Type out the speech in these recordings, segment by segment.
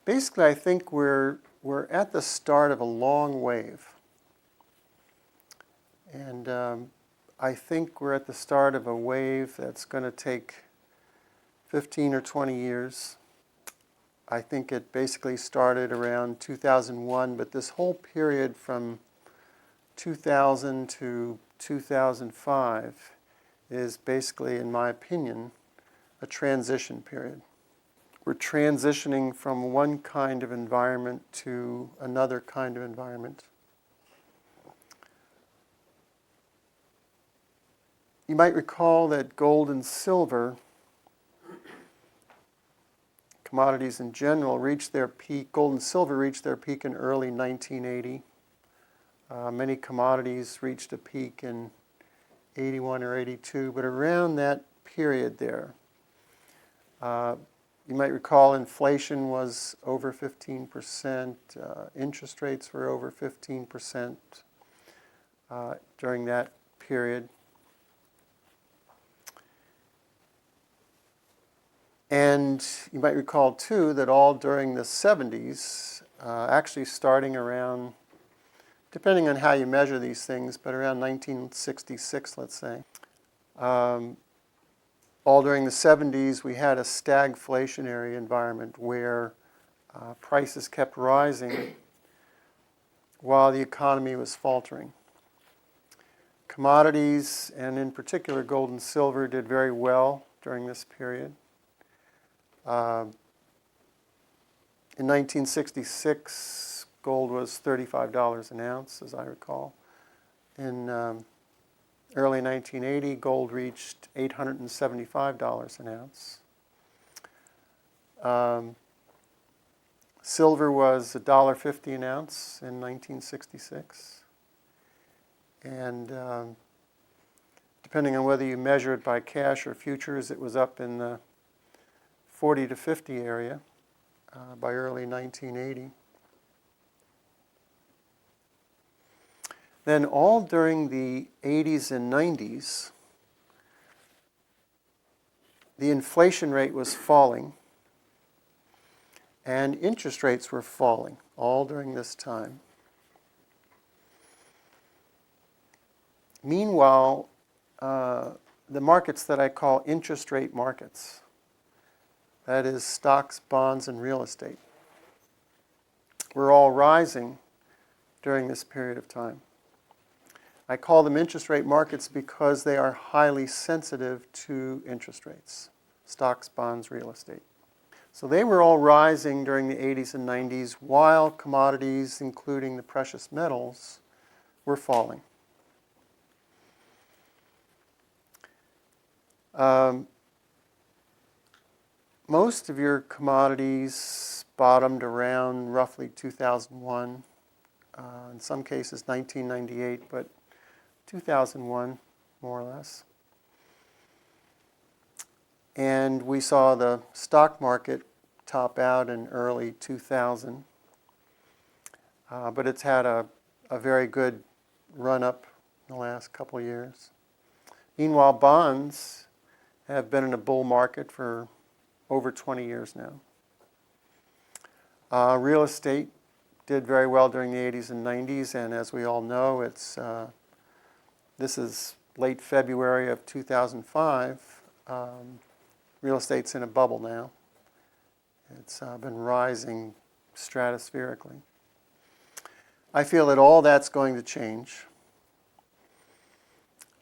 Basically, I think we're at the start of a long wave. And I think we're at the start of a wave that's going to take 15 or 20 years. I think it basically started around 2001, but this whole period from 2000 to 2005 is basically, in my opinion, a transition period. We're transitioning from one kind of environment to another kind of environment. You might recall that gold and silver, commodities in general, reached their peak. Gold and silver reached their peak in early 1980. Many commodities reached a peak in 81 or 82, but around that period there, you might recall inflation was over 15%, interest rates were over 15% during that period. And you might recall, too, that all during the 70s, actually starting around, depending on how you measure these things, but around 1966, let's say, all during the 70s, we had a stagflationary environment where prices kept rising while the economy was faltering. Commodities, and in particular gold and silver, did very well during this period. In 1966, gold was $35 an ounce, as I recall. In early 1980, gold reached $875 an ounce. Silver was $1.50 an ounce in 1966. And depending on whether you measure it by cash or futures, it was up in the 40 to 50 area by early 1980. Then all during the 80s and 90s, the inflation rate was falling and interest rates were falling all during this time. Meanwhile, the markets that I call interest rate markets, that is stocks, bonds, and real estate, were all rising during this period of time. I call them interest rate markets because they are highly sensitive to interest rates, stocks, bonds, real estate. So they were all rising during the 80s and 90s while commodities, including the precious metals, were falling. Most of your commodities bottomed around roughly 2001, in some cases 1998, but 2001 more or less. And we saw the stock market top out in early 2000, but it's had a very good run-up in the last couple of years. Meanwhile, bonds have been in a bull market for over 20 years now. Real estate did very well during the 80s and 90s, and as we all know, this is late February of 2005. Real estate's in a bubble now. It's been rising stratospherically. I feel that all that's going to change.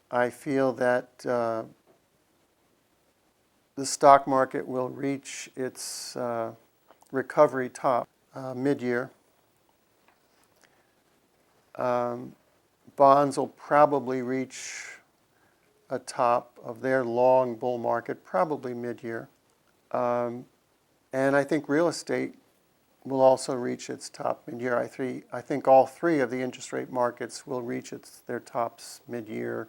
I feel that the stock market will reach its recovery top mid-year. Bonds will probably reach a top of their long bull market probably mid-year. And I think real estate will also reach its top mid-year. I think all three of the interest rate markets will reach their tops mid-year.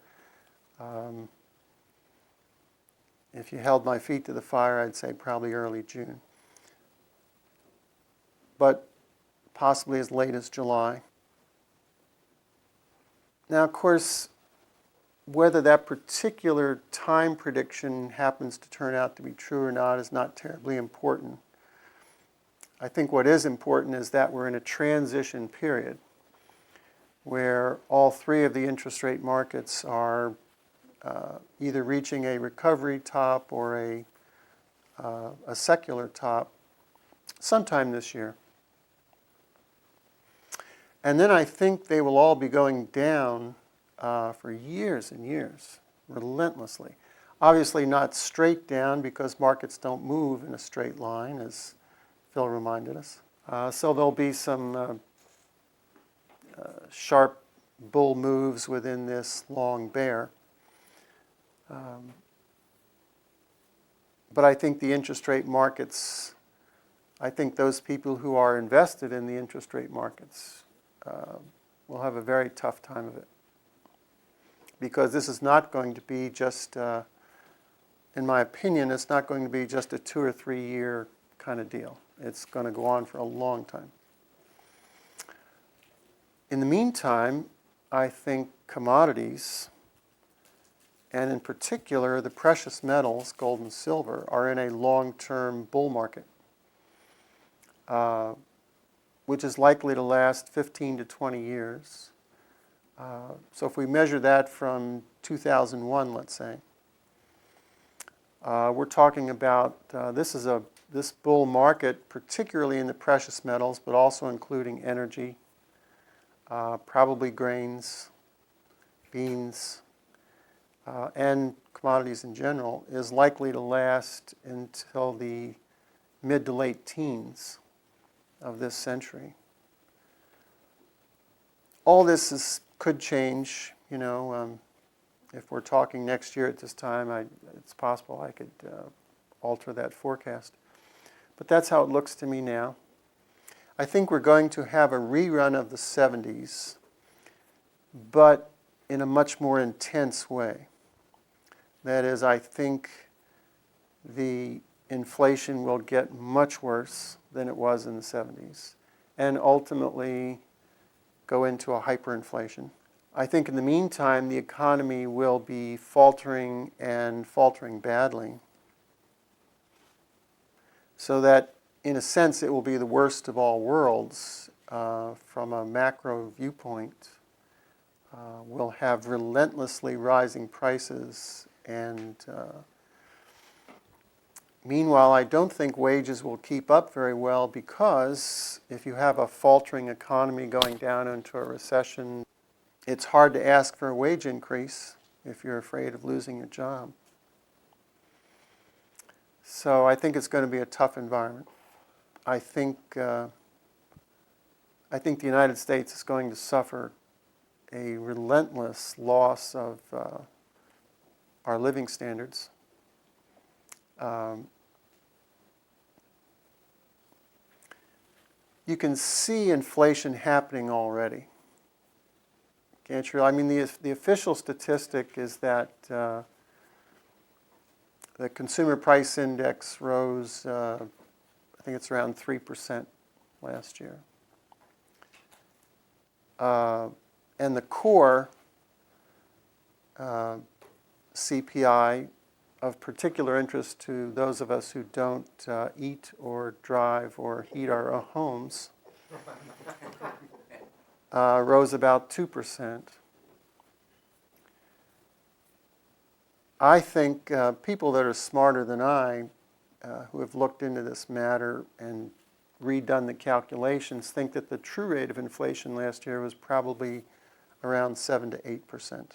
If you held my feet to the fire, I'd say probably early June. But possibly as late as July. Now, of course, whether that particular time prediction happens to turn out to be true or not is not terribly important. I think what is important is that we're in a transition period where all three of the interest rate markets are either reaching a recovery top or a secular top sometime this year. And then I think they will all be going down for years and years, relentlessly. Obviously not straight down because markets don't move in a straight line, as Phil reminded us. So there'll be some sharp bull moves within this long bear. But I think the interest rate markets, I think those people who are invested in the interest rate markets will have a very tough time of it. Because this is not going to be just, in my opinion, it's not going to be just a 2 or 3 year kind of deal. It's going to go on for a long time. In the meantime, I think commodities, and in particular the precious metals, gold and silver, are in a long-term bull market, which is likely to last 15 to 20 years. So if we measure that from 2001, let's say, we're talking about this bull market, particularly in the precious metals, but also including energy, probably grains, beans, and commodities in general, is likely to last until the mid to late teens of this century. All this could change, if we're talking next year at this time, it's possible I could alter that forecast. But that's how it looks to me now. I think we're going to have a rerun of the 70s, but in a much more intense way. That is, I think the inflation will get much worse than it was in the 70s, and ultimately go into a hyperinflation. I think in the meantime, the economy will be faltering and faltering badly, so that in a sense it will be the worst of all worlds from a macro viewpoint. We'll have relentlessly rising prices, and meanwhile, I don't think wages will keep up very well, because if you have a faltering economy going down into a recession, it's hard to ask for a wage increase if you're afraid of losing your job. So I think it's going to be a tough environment. I think the United States is going to suffer a relentless loss of our living standards. You can see inflation happening already. Can't you? I mean, the official statistic is that the consumer price index rose, I think it's around 3% last year. And the core CPI, of particular interest to those of us who don't eat or drive or heat our own homes, rose about 2%. I think people that are smarter than I, who have looked into this matter and redone the calculations, think that the true rate of inflation last year was probably around 7 to 8%.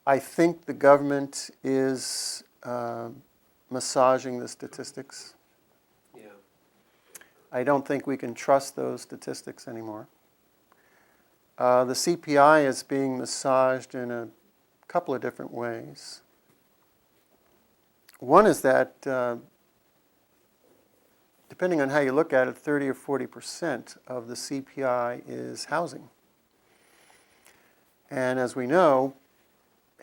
I think the government is massaging the statistics. Yeah. I don't think we can trust those statistics anymore. The CPI is being massaged in a couple of different ways. One is that, depending on how you look at it, 30 or 40% of the CPI is housing. And as we know,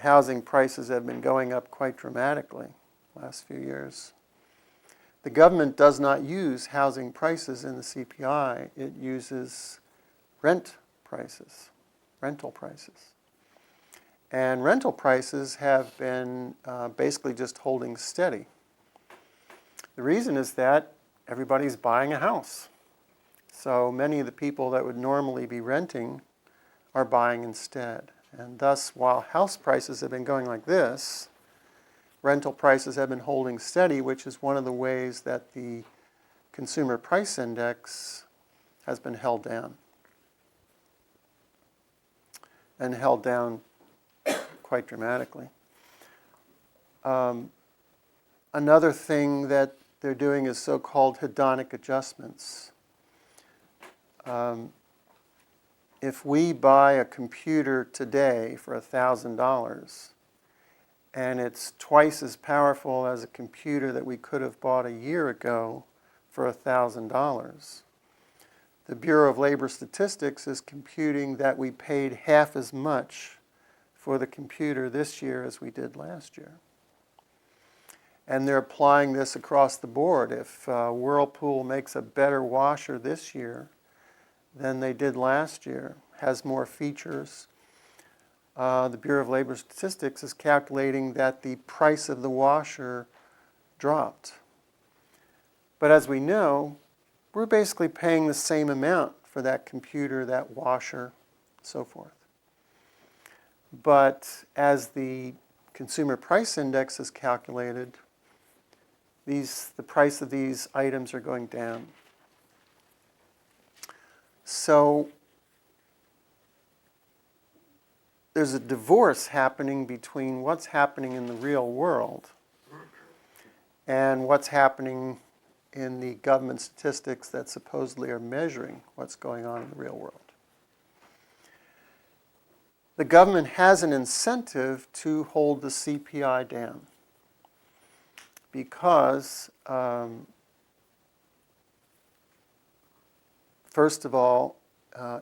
housing prices have been going up quite dramatically the last few years. The government does not use housing prices in the CPI. It uses rental prices. And rental prices have been basically just holding steady. The reason is that everybody's buying a house. So many of the people that would normally be renting are buying instead. And thus, while house prices have been going like this, rental prices have been holding steady, which is one of the ways that the consumer price index has been held down. And held down quite dramatically. Another thing that they're doing is so-called hedonic adjustments. If we buy a computer today for $1,000 and it's twice as powerful as a computer that we could have bought a year ago for $1,000, the Bureau of Labor Statistics is computing that we paid half as much for the computer this year as we did last year. And they're applying this across the board. If Whirlpool makes a better washer this year than they did last year, has more features, the Bureau of Labor Statistics is calculating that the price of the washer dropped. But as we know, we're basically paying the same amount for that computer, that washer, so forth. But as the consumer price index is calculated, the price of these items are going down. So there's a divorce happening between what's happening in the real world and what's happening in the government statistics that supposedly are measuring what's going on in the real world. The government has an incentive to hold the CPI down because, first of all,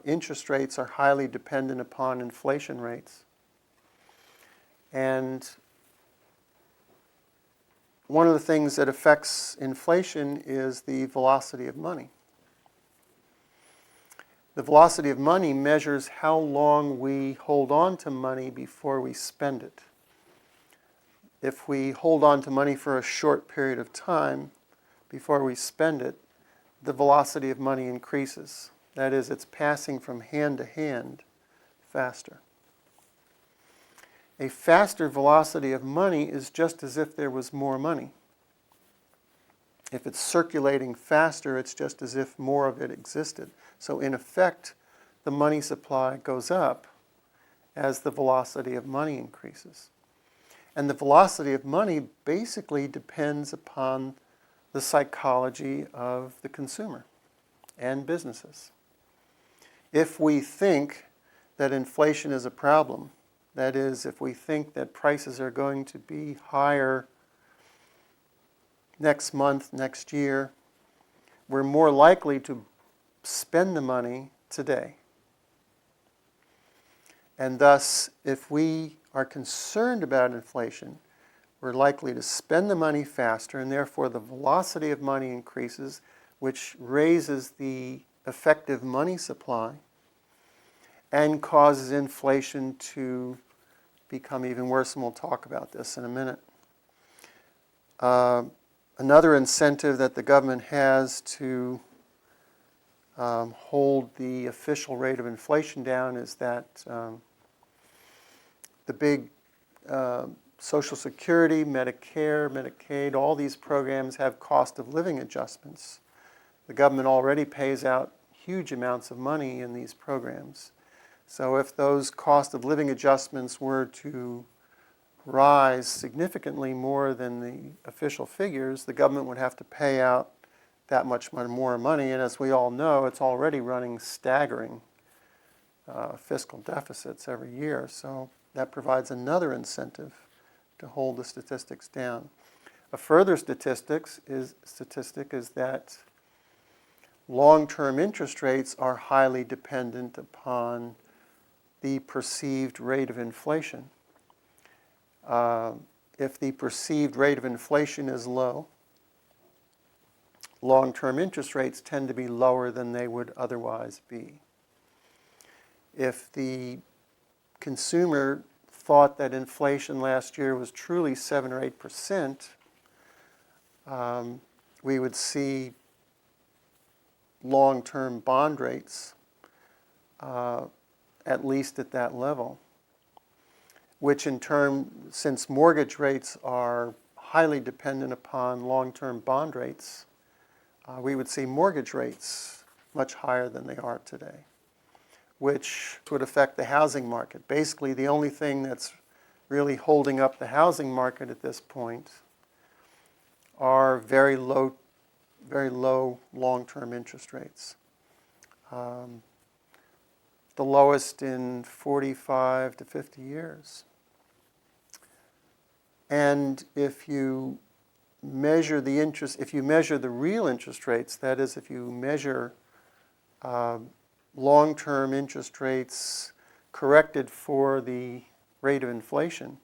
interest rates are highly dependent upon inflation rates. And one of the things that affects inflation is the velocity of money. The velocity of money measures how long we hold on to money before we spend it. If we hold on to money for a short period of time before we spend it, the velocity of money increases. That is, it's passing from hand to hand faster. A faster velocity of money is just as if there was more money. If it's circulating faster, it's just as if more of it existed. So in effect, the money supply goes up as the velocity of money increases. And the velocity of money basically depends upon the psychology of the consumer and businesses. If we think that inflation is a problem, that is, if we think that prices are going to be higher next month, next year, we're more likely to spend the money today. And thus, if we are concerned about inflation, we're likely to spend the money faster, and therefore the velocity of money increases, which raises the effective money supply and causes inflation to become even worse, and we'll talk about this in a minute. Another incentive that the government has to hold the official rate of inflation down is that the big Social Security, Medicare, Medicaid, all these programs have cost of living adjustments. The government already pays out huge amounts of money in these programs. So if those cost of living adjustments were to rise significantly more than the official figures, the government would have to pay out that much more money. And as we all know, it's already running staggering fiscal deficits every year. So that provides another incentive to hold the statistics down. A further statistic is that long-term interest rates are highly dependent upon the perceived rate of inflation. If the perceived rate of inflation is low, long-term interest rates tend to be lower than they would otherwise be. If the consumer thought that inflation last year was truly 7 or 8%, we would see long-term bond rates at least at that level, which in turn, since mortgage rates are highly dependent upon long-term bond rates, we would see mortgage rates much higher than they are today, which would affect the housing market. Basically, the only thing that's really holding up the housing market at this point are very low long-term interest rates. The lowest in 45 to 50 years. And if you measure the interest, if you measure the real interest rates, that is, if you measure long-term interest rates corrected for the rate of inflation,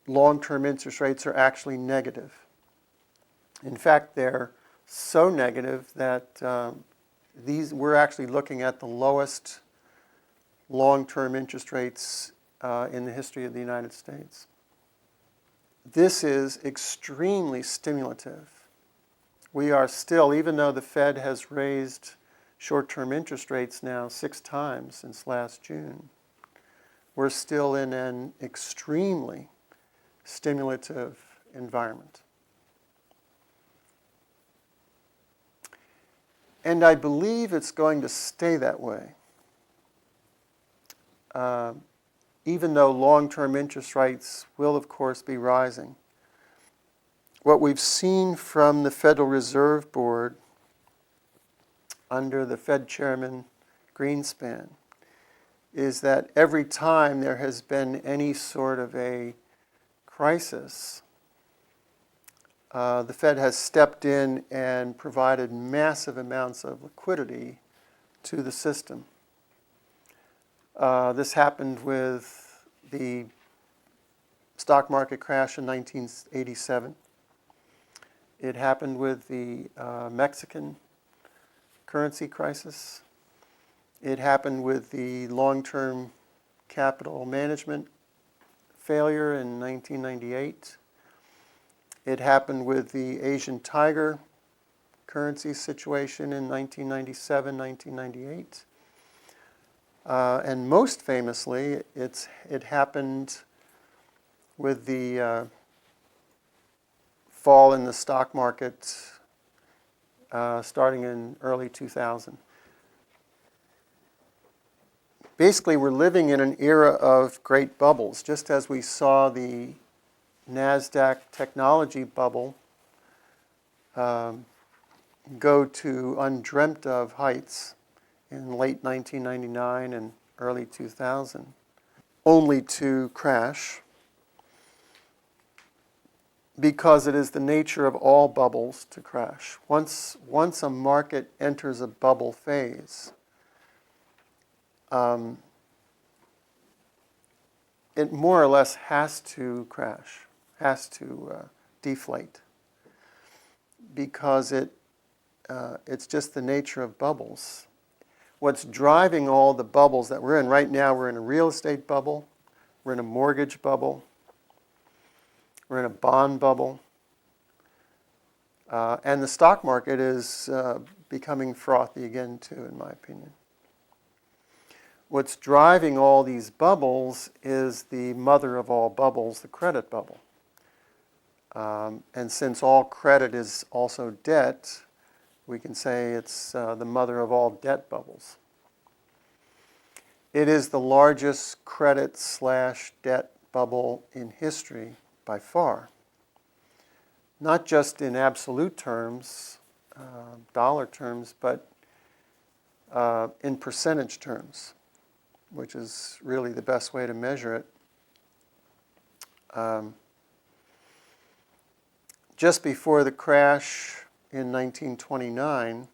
long-term interest rates are actually negative. In fact, they're so negative that we're actually looking at the lowest long-term interest rates in the history of the United States. This is extremely stimulative. We are still, even though the Fed has raised short-term interest rates now 6 times since last June, we're still in an extremely stimulative environment. And I believe it's going to stay that way, even though long-term interest rates will, of course, be rising. What we've seen from the Federal Reserve Board under the Fed Chairman Greenspan is that every time there has been any sort of a crisis, the Fed has stepped in and provided massive amounts of liquidity to the system. This happened with the stock market crash in 1987. It happened with the Mexican currency crisis. It happened with the long-term capital management failure in 1998. It happened with the Asian tiger currency situation in 1997, 1998. And most famously, it happened with the fall in the stock market starting in early 2000. Basically, we're living in an era of great bubbles, just as we saw the NASDAQ technology bubble go to undreamt of heights in late 1999 and early 2000, only to crash, because it is the nature of all bubbles to crash. Once a market enters a bubble phase, it more or less has to crash, has to deflate, because it's just the nature of bubbles. What's driving all the bubbles that we're in right now, we're in a real estate bubble, we're in a mortgage bubble, we're in a bond bubble, and the stock market is becoming frothy again too, in my opinion. What's driving all these bubbles is the mother of all bubbles, the credit bubble. And since all credit is also debt, we can say it's the mother of all debt bubbles. It is the largest credit/debt bubble in history by far. Not just in absolute terms, dollar terms, but in percentage terms, which is really the best way to measure it. Just before the crash in 1929,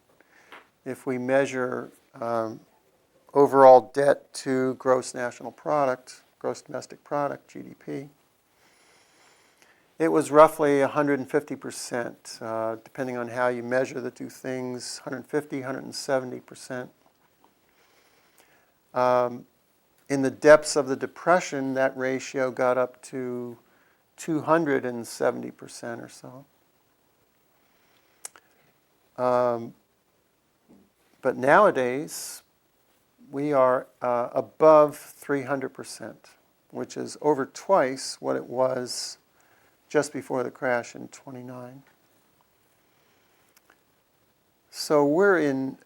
if we measure overall debt to gross national product, gross domestic product, GDP, it was roughly 150%, depending on how you measure the two things, 150, 170%. In the depths of the Depression, that ratio got up to 270% or so. But nowadays, we are above 300%, which is over twice what it was just before the crash in '29. So we're in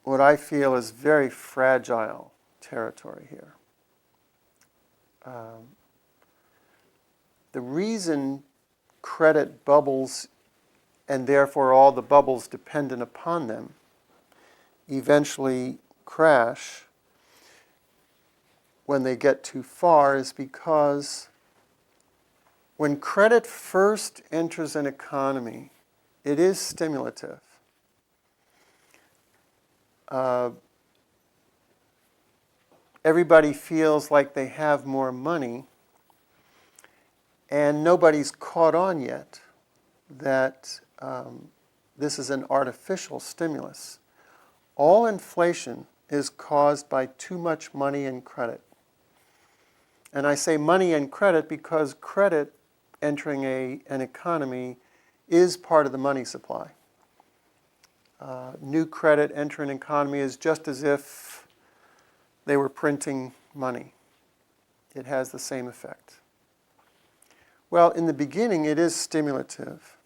what I feel is very fragile territory here. The reason credit bubbles, and therefore all the bubbles dependent upon them, eventually crash when they get too far is because when credit first enters an economy, it is stimulative. Everybody feels like they have more money, and nobody's caught on yet that this is an artificial stimulus. All inflation is caused by too much money and credit. And I say money and credit because credit entering an economy is part of the money supply. New credit entering an economy is just as if they were printing money. It has the same effect. Well, in the beginning, it is stimulative.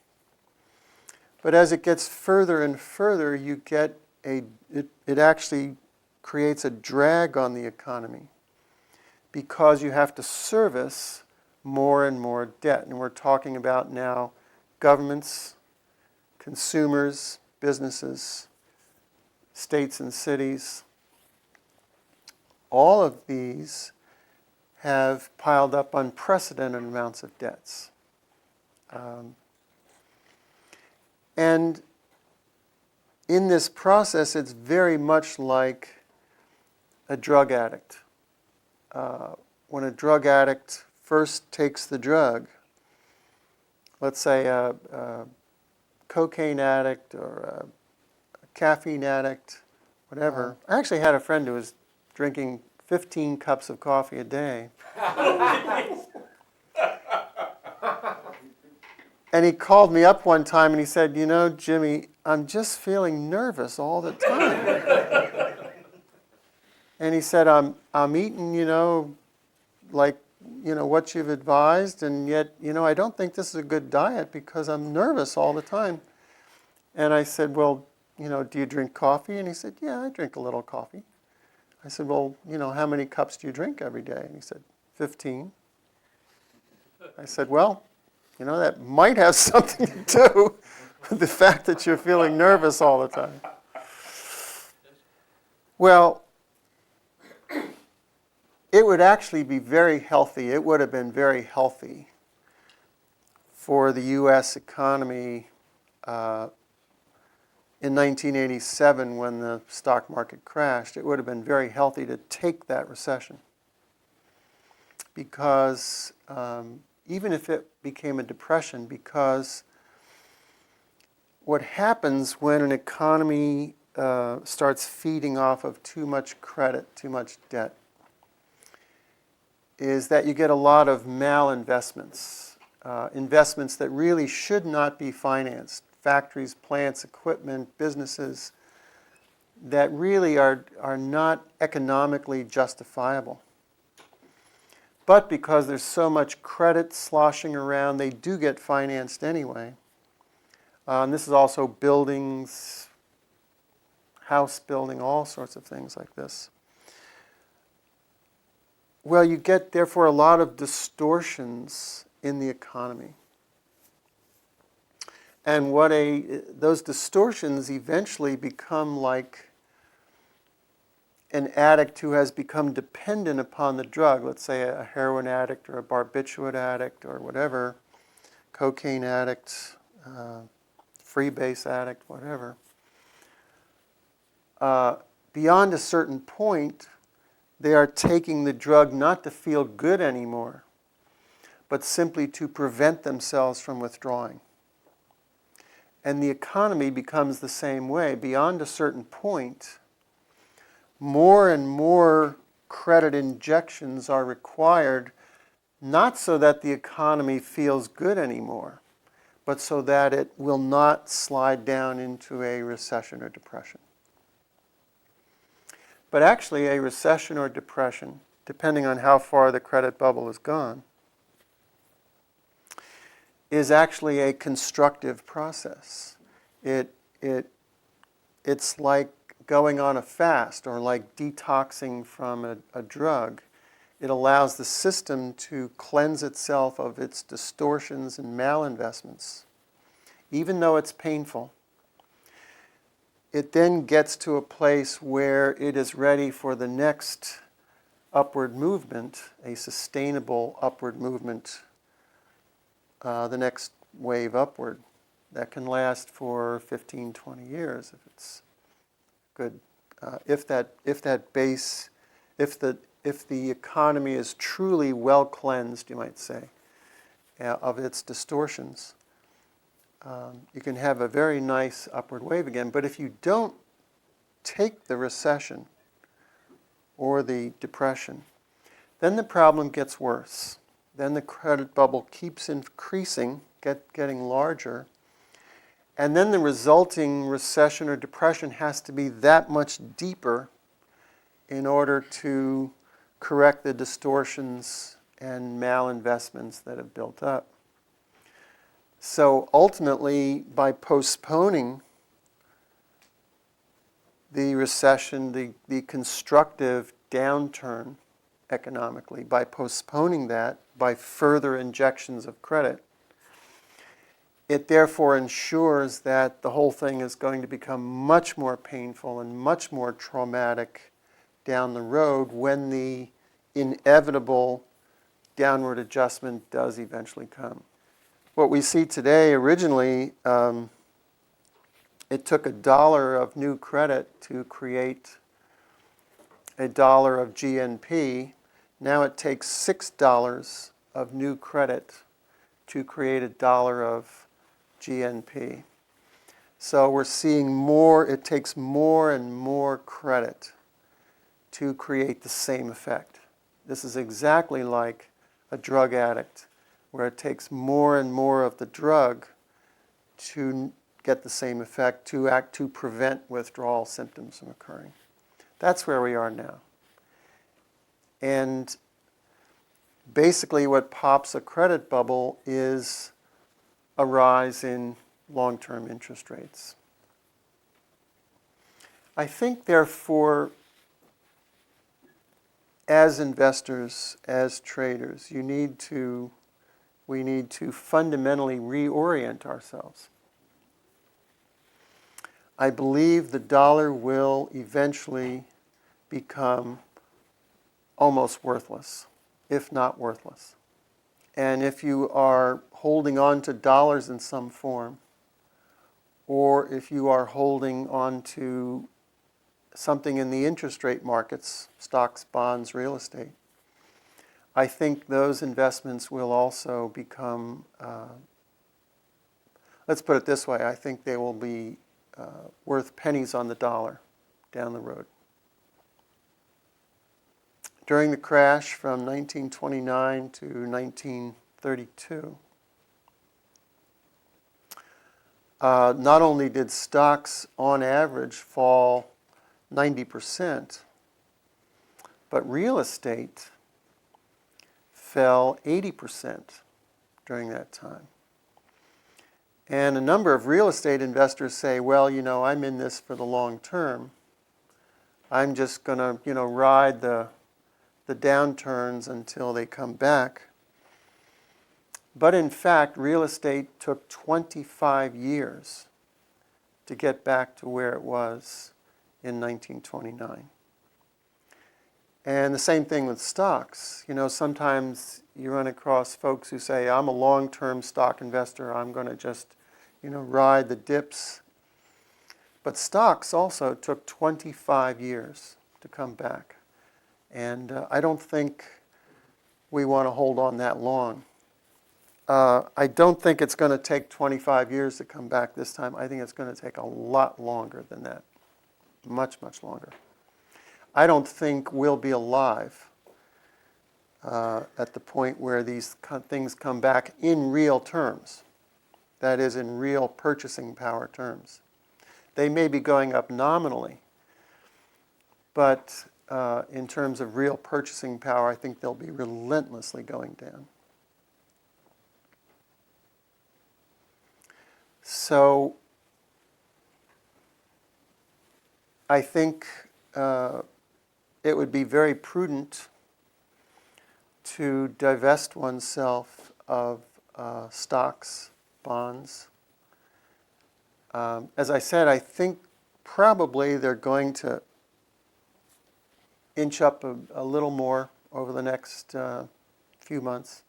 But as it gets further and further, you get it actually creates a drag on the economy because you have to service more and more debt. And we're talking about now governments, consumers, businesses, states and cities. All of these have piled up unprecedented amounts of debts. And in this process, it's very much like a drug addict. When a drug addict first takes the drug, let's say a cocaine addict or a caffeine addict, whatever. I actually had a friend who was drinking 15 cups of coffee a day. And he called me up one time and he said, "You know, Jimmy, I'm just feeling nervous all the time." And he said, I'm eating, like, what you've advised, and yet, I don't think this is a good diet because I'm nervous all the time. And I said, "Well, do you drink coffee?" And he said, "Yeah, I drink a little coffee." I said, "Well, how many cups do you drink every day?" And he said, 15. I said, "Well, that might have something to do with the fact that you're feeling nervous all the time." Well, it would actually be very healthy. It would have been very healthy for the U.S. economy in 1987 when the stock market crashed. It would have been very healthy to take that recession because even if it became a depression, because what happens when an economy starts feeding off of too much credit, too much debt, is that you get a lot of malinvestments, investments that really should not be financed, factories, plants, equipment, businesses that really are not economically justifiable. But because there's so much credit sloshing around, they do get financed anyway. This is also buildings, house building, all sorts of things like this. Well, you get, therefore, a lot of distortions in the economy. And those distortions eventually become like an addict who has become dependent upon the drug, let's say a heroin addict or a barbiturate addict or whatever, cocaine addict, freebase addict, whatever. Beyond a certain point, they are taking the drug not to feel good anymore, but simply to prevent themselves from withdrawing. And the economy becomes the same way. Beyond a certain point, more and more credit injections are required not so that the economy feels good anymore, but so that it will not slide down into a recession or depression. But actually, a recession or depression, depending on how far the credit bubble has gone, is actually a constructive process. It's like going on a fast or like detoxing from a drug. It allows the system to cleanse itself of its distortions and malinvestments. Even though it's painful, it then gets to a place where it is ready for the next upward movement, a sustainable upward movement, the next wave upward that can last for 15, 20 years if it's good. If the economy is truly well cleansed, you might say, of its distortions, you can have a very nice upward wave again. But if you don't take the recession or the depression, then the problem gets worse. Then the credit bubble keeps increasing, getting larger, and then the resulting recession or depression has to be that much deeper in order to correct the distortions and malinvestments that have built up. So ultimately, by postponing the recession, the constructive downturn economically, by postponing that, by further injections of credit, it therefore ensures that the whole thing is going to become much more painful and much more traumatic down the road when the inevitable downward adjustment does eventually come. What we see today, originally, it took $1 of new credit to create $1 of GNP. Now it takes $6 of new credit to create $1 of GNP. So we're seeing more, it takes more and more credit to create the same effect. This is exactly like a drug addict, where it takes more and more of the drug to get the same effect, to prevent withdrawal symptoms from occurring. That's where we are now. And basically what pops a credit bubble is a rise in long-term interest rates. I think, therefore, as investors, as traders, we need to fundamentally reorient ourselves. I believe the dollar will eventually become almost worthless, if not worthless. And if you are holding on to dollars in some form, or if you are holding on to something in the interest rate markets, stocks, bonds, real estate, I think those investments will also become, let's put it this way, I think they will be worth pennies on the dollar down the road. During the crash from 1929 to 1932, not only did stocks on average fall 90%, but real estate fell 80% during that time. And a number of real estate investors say, well, I'm in this for the long term. I'm just going to, ride the downturns until they come back. But in fact, real estate took 25 years to get back to where it was in 1929. And the same thing with stocks. Sometimes you run across folks who say, I'm a long-term stock investor, I'm going to just, ride the dips. But stocks also took 25 years to come back. And I don't think we want to hold on that long. I don't think it's going to take 25 years to come back this time. I think it's going to take a lot longer than that. Much, much longer. I don't think we'll be alive at the point where these things come back in real terms. That is, in real purchasing power terms. They may be going up nominally, but in terms of real purchasing power, I think they'll be relentlessly going down. So I think it would be very prudent to divest oneself of stocks, bonds. As I said, I think probably they're going to inch up a little more over the next few months.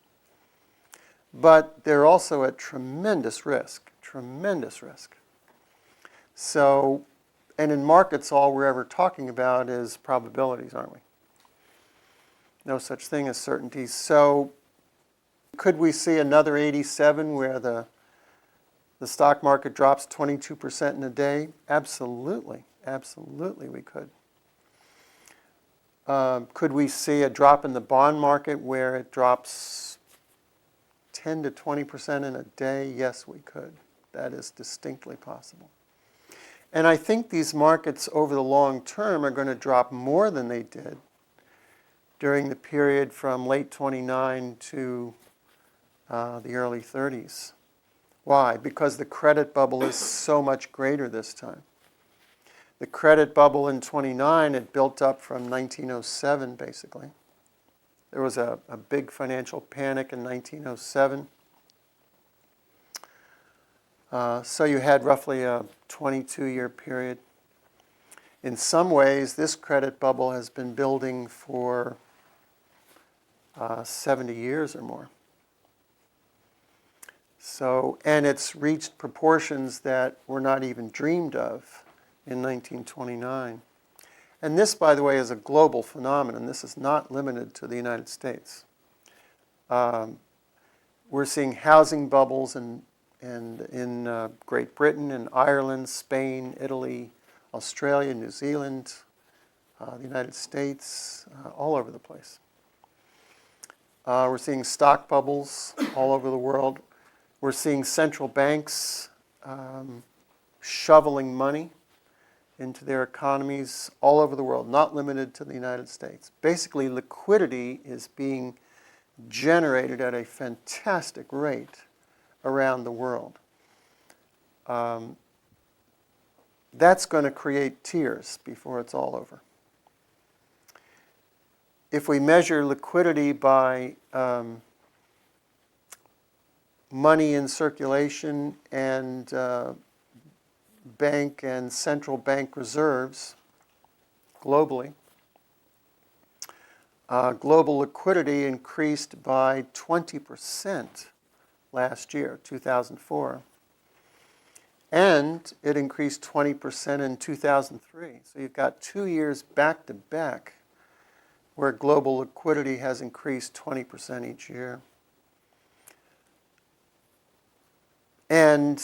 But they're also at tremendous risk, tremendous risk. So, and in markets, all we're ever talking about is probabilities, aren't we? No such thing as certainties. So could we see another 87 where the stock market drops 22% in a day? Absolutely, absolutely we could. Could we see a drop in the bond market where it drops 10 to 20% in a day? Yes, we could. That is distinctly possible. And I think these markets over the long term are going to drop more than they did during the period from late 29 to the early 30s. Why? Because the credit bubble is so much greater this time. The credit bubble in 29, it built up from 1907, basically. There was a big financial panic in 1907. So you had roughly a 22-year period. In some ways, this credit bubble has been building for 70 years or more. So, and it's reached proportions that were not even dreamed of in 1929. And this, by the way, is a global phenomenon. This is not limited to the United States. We're seeing housing bubbles in Great Britain, and Ireland, Spain, Italy, Australia, New Zealand, the United States, all over the place. We're seeing stock bubbles all over the world. We're seeing central banks shoveling money into their economies all over the world, not limited to the United States. Basically, liquidity is being generated at a fantastic rate around the world. That's going to create tears before it's all over. If we measure liquidity by money in circulation and bank and central bank reserves globally, global liquidity increased by 20% last year, 2004. And it increased 20% in 2003. So you've got 2 years back to back where global liquidity has increased 20% each year. And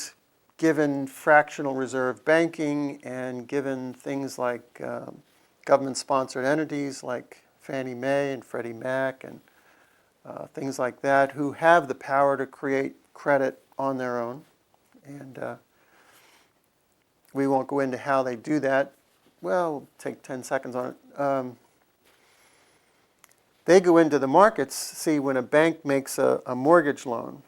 given fractional reserve banking and given things like government-sponsored entities like Fannie Mae and Freddie Mac and things like that, who have the power to create credit on their own, and we won't go into how they do that. Well, we'll take 10 seconds on it. They go into the markets. See, when a bank makes a mortgage loan,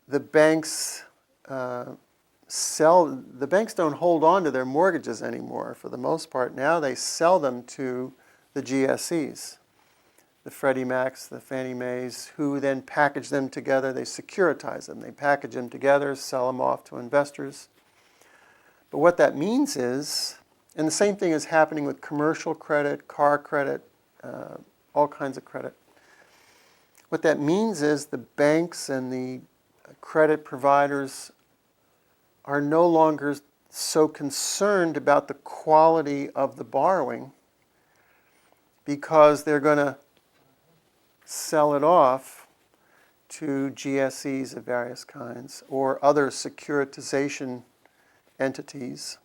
the banks the banks don't hold on to their mortgages anymore for the most part. Now they sell them to the GSEs, the Freddie Macs, the Fannie Maes, who then package them together. They securitize them. They package them together, sell them off to investors. But what that means is, and the same thing is happening with commercial credit, car credit, all kinds of credit. What that means is the banks and the credit providers are no longer so concerned about the quality of the borrowing because they're going to sell it off to GSEs of various kinds or other securitization entities.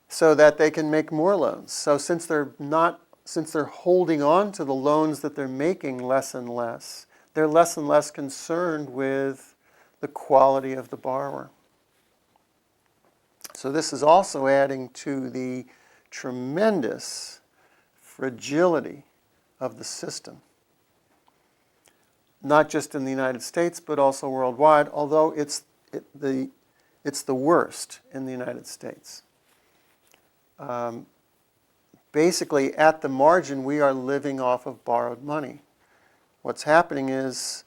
so that they can make more loans. So since they're holding on to the loans that they're making less and less, they're less and less concerned with the quality of the borrower. So this is also adding to the tremendous fragility of the system, not just in the United States, but also worldwide, although it's the worst in the United States. Basically, at the margin, we are living off of borrowed money. What's happening is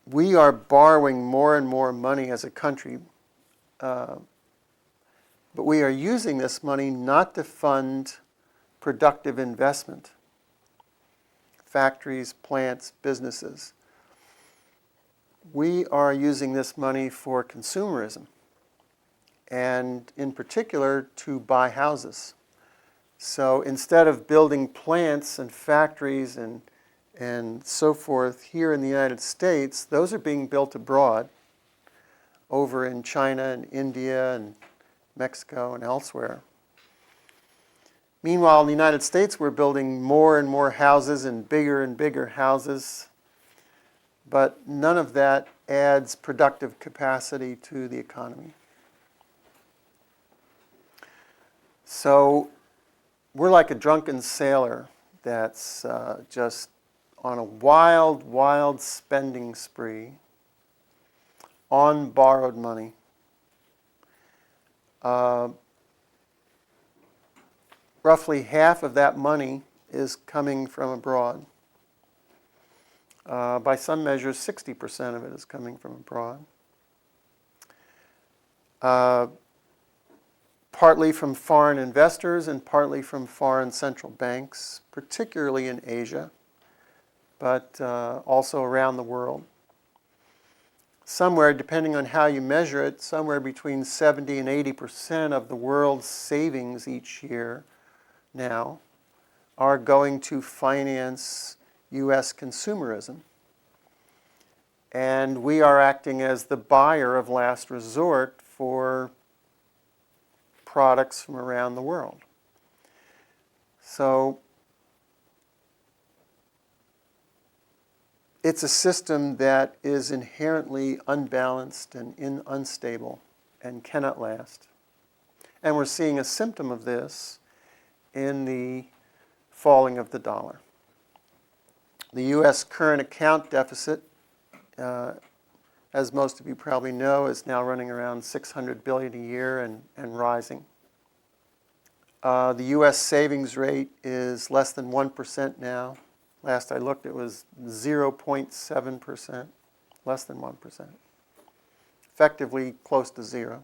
we are borrowing more and more money as a country, but we are using this money not to fund productive investment, factories, plants, businesses. We are using this money for consumerism, and in particular to buy houses. So instead of building plants and factories and so forth here in the United States, those are being built abroad, over in China and India and Mexico and elsewhere. Meanwhile, in the United States, we're building more and more houses and bigger houses, but none of that adds productive capacity to the economy. So we're like a drunken sailor that's just on a wild spending spree on borrowed money. Roughly half of that money is coming from abroad. By some measures, 60% of it is coming from abroad. Partly from foreign investors and partly from foreign central banks, particularly in Asia, but also around the world. Somewhere, depending on how you measure it, somewhere between 70 and 80% of the world's savings each year now are going to finance U.S. consumerism. And we are acting as the buyer of last resort for products from around the world. So it's a system that is inherently unbalanced and unstable and cannot last. And we're seeing a symptom of this in the falling of the dollar. The U.S. current account deficit, as most of you probably know, is now running around $600 billion a year and rising. The U.S. savings rate is less than 1% now. Last I looked, it was 0.7%, less than 1%, effectively close to zero.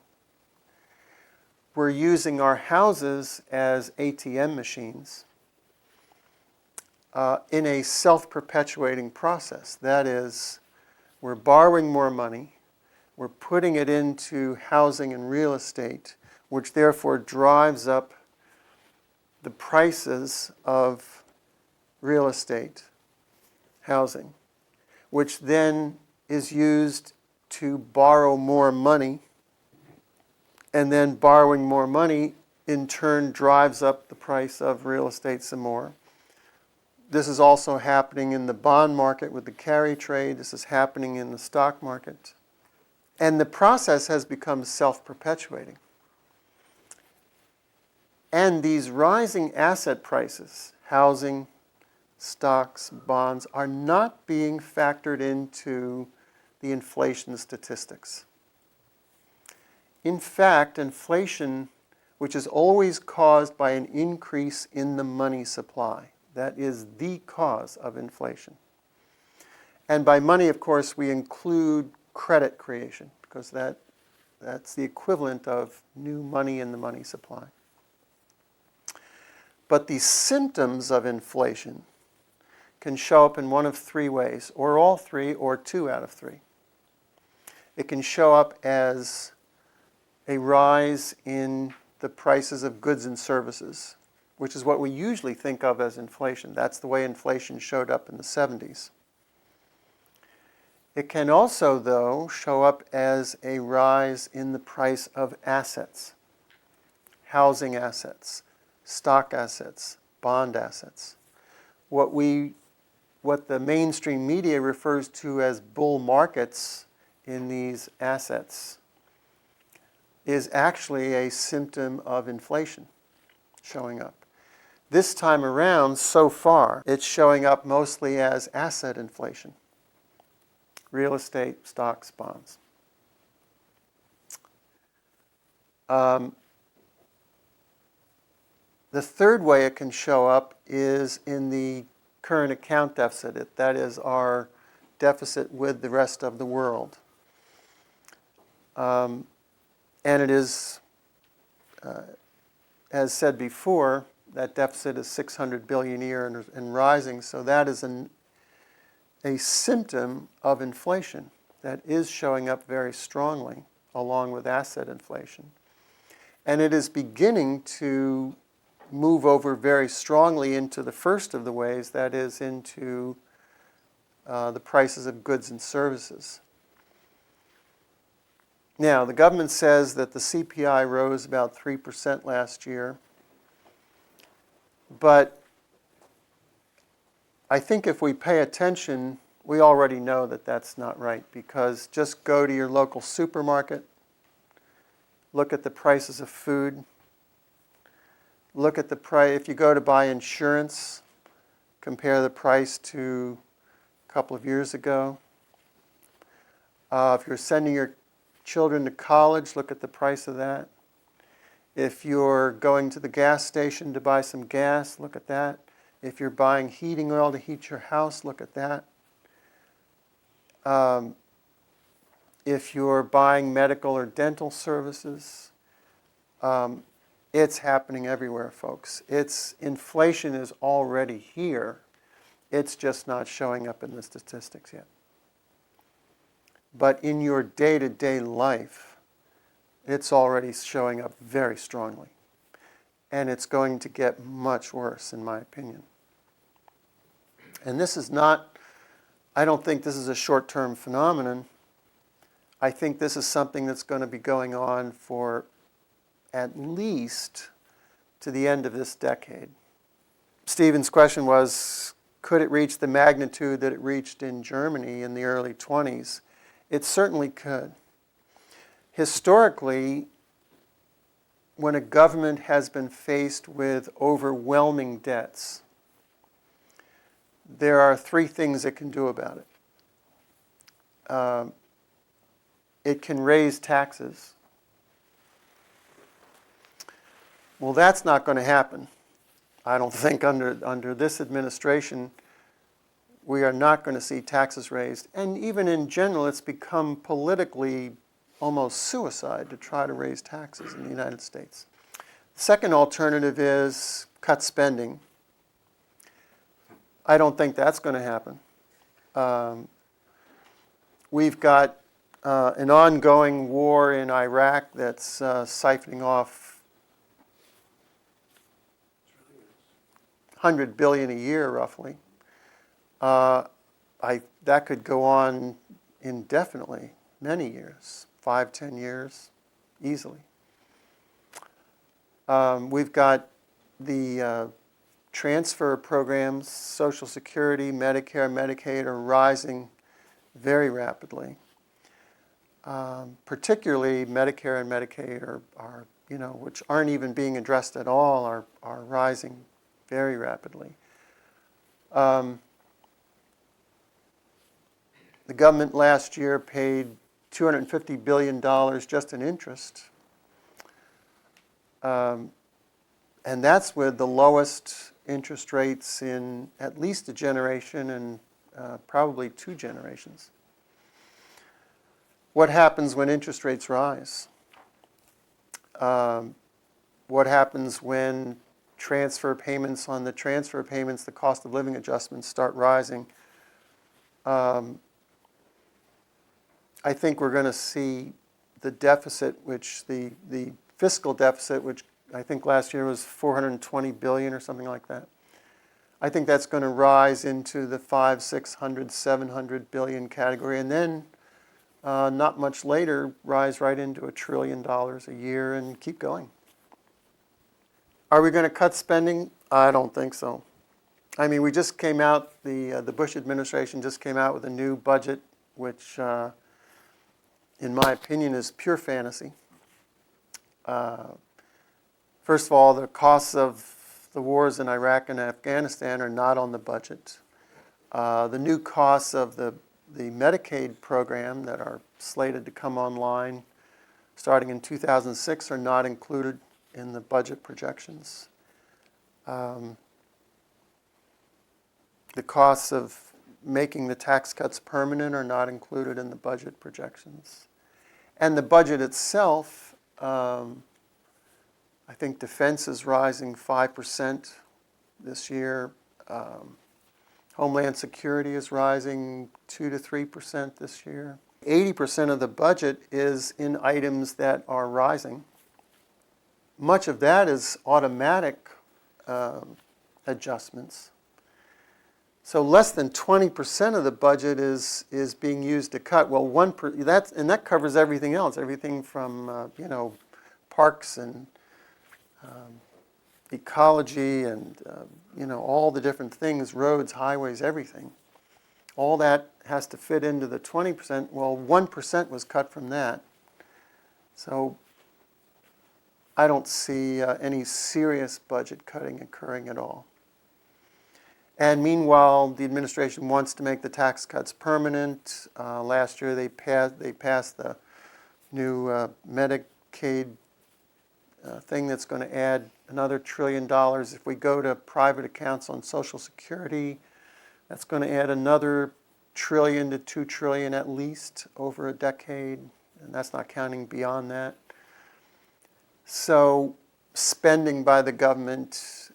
We're using our houses as ATM machines in a self-perpetuating process. That is, we're borrowing more money, we're putting it into housing and real estate, which therefore drives up the prices of real estate, housing, which then is used to borrow more money, and then borrowing more money in turn drives up the price of real estate some more. This is also happening in the bond market with the carry trade. This is happening in the stock market. And the process has become self-perpetuating. And these rising asset prices, housing, stocks, bonds, are not being factored into the inflation statistics. In fact, inflation, which is always caused by an increase in the money supply, that is the cause of inflation. And by money, of course, we include credit creation, because that's the equivalent of new money in the money supply. But the symptoms of inflation can show up in one of three ways, or all three, or two out of three. It can show up as a rise in the prices of goods and services, which is what we usually think of as inflation. That's the way inflation showed up in the 70s. It can also, though, show up as a rise in the price of assets, housing assets, stock assets, bond assets. What the mainstream media refers to as bull markets in these assets is actually a symptom of inflation showing up. This time around, so far, it's showing up mostly as asset inflation. Real estate, stocks, bonds. The third way it can show up is in the current account deficit. That is our deficit with the rest of the world. And it is, as said before, that deficit is 600 billion a year and rising. So that is a symptom of inflation that is showing up very strongly along with asset inflation. And it is beginning to move over very strongly into the first of the ways, that is into the prices of goods and services. Now, the government says that the CPI rose about 3% last year, but I think if we pay attention, we already know that that's not right, because just go to your local supermarket, look at the prices of food, look at the price. If you go to buy insurance, compare the price to a couple of years ago. If you're sending your children to college, look at the price of that. If you're going to the gas station to buy some gas, look at that. If you're buying heating oil to heat your house, look at that. If you're buying medical or dental services, it's happening everywhere, folks. Inflation is already here. It's just not showing up in the statistics yet. But in your day-to-day life, it's already showing up very strongly. And it's going to get much worse, in my opinion. And this is not, I don't think this is a short-term phenomenon. I think this is something that's going to be going on for at least to the end of this decade. Stephen's question was, could it reach the magnitude that it reached in Germany in the early 20s? It certainly could. Historically, when a government has been faced with overwhelming debts, there are three things it can do about it. It can raise taxes. Well, that's not going to happen. I don't think under this administration, we are not going to see taxes raised. And even in general, it's become politically almost suicide to try to raise taxes in the United States. The second alternative is cut spending. I don't think that's going to happen. We've got an ongoing war in Iraq that's siphoning off $100 billion a year, roughly. That could go on indefinitely, many years, 5, 10 years, easily. We've got the transfer programs, Social Security, Medicare, Medicaid are rising very rapidly. Particularly Medicare and Medicaid are which aren't even being addressed at all, are rising very rapidly. The government last year paid $250 billion just in interest. And that's with the lowest interest rates in at least a generation and probably 2 generations. What happens when interest rates rise? What happens when transfer payments on the transfer payments, the cost of living adjustments start rising? I think we're going to see the deficit, which the fiscal deficit, which I think last year was $420 billion or something like that. I think that's going to rise into the 500, 600, 700 billion category, and then not much later rise right into $1 trillion a year and keep going. Are we going to cut spending? I don't think so. I mean, we just came out, the Bush administration just came out with a new budget, which in my opinion is pure fantasy. First of all, the costs of the wars in Iraq and Afghanistan are not on the budget. The new costs of the Medicaid program that are slated to come online starting in 2006 are not included in the budget projections. The costs of making the tax cuts permanent are not included in the budget projections. And the budget itself, I think defense is rising 5% this year. Homeland Security is rising 2 to 3% this year. 80% of the budget is in items that are rising. Much of that is automatic adjustments. So less than 20% of the budget is being used to cut. Well, that covers everything else, everything from parks and ecology and all the different things, roads, highways, everything. All that has to fit into the 20%. Well, 1% was cut from that. So I don't see any serious budget cutting occurring at all. And meanwhile, the administration wants to make the tax cuts permanent. Last year they passed the new Medicaid thing that's going to add another $1 trillion. If we go to private accounts on Social Security, that's going to add another $1 trillion to $2 trillion at least over a decade, and that's not counting beyond that. So spending by the government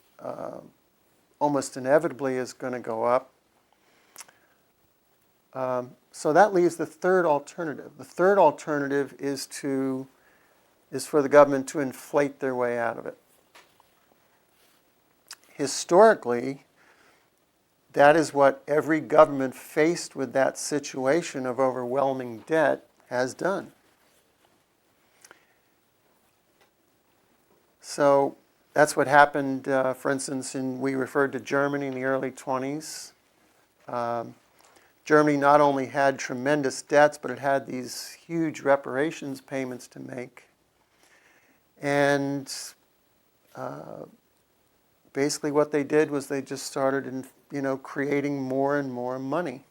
almost inevitably is going to go up. So that leaves the third alternative. The third alternative is for the government to inflate their way out of it. Historically, that is what every government faced with that situation of overwhelming debt has done. So that's what happened, for instance, we referred to Germany in the early 20s. Germany not only had tremendous debts, but it had these huge reparations payments to make. And basically what they did was they just started creating more and more money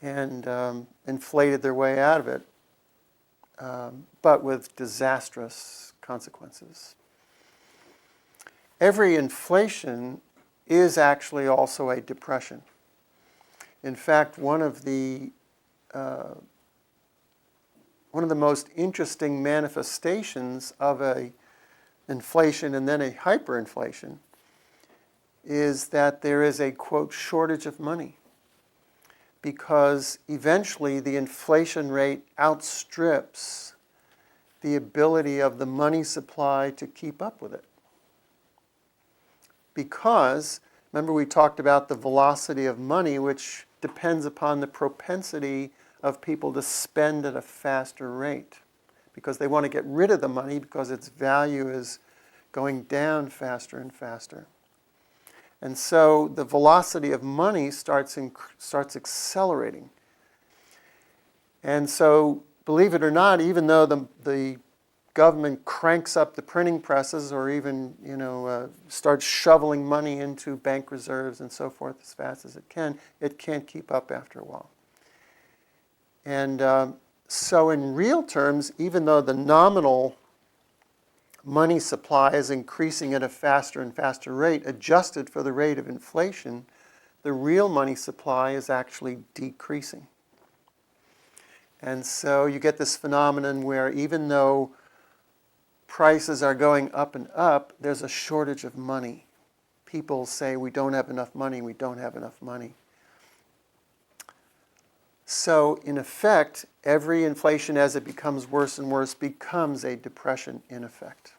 and inflated their way out of it, but with disastrous consequences. Every inflation is actually also a depression. In fact, one of the most interesting manifestations of a inflation and then a hyperinflation is that there is a, quote, shortage of money, because eventually the inflation rate outstrips the ability of the money supply to keep up with it. Because, remember we talked about the velocity of money, which depends upon the propensity of people to spend at a faster rate, because they want to get rid of the money because its value is going down faster and faster. And so the velocity of money starts accelerating. And so, believe it or not, even though the government cranks up the printing presses or even starts shoveling money into bank reserves and so forth as fast as it can't keep up after a while. And so in real terms, even though the nominal money supply is increasing at a faster and faster rate, adjusted for the rate of inflation, the real money supply is actually decreasing. And so you get this phenomenon where even though prices are going up and up, there's a shortage of money. People say, we don't have enough money, we don't have enough money. So in effect, every inflation as it becomes worse and worse becomes a depression in effect.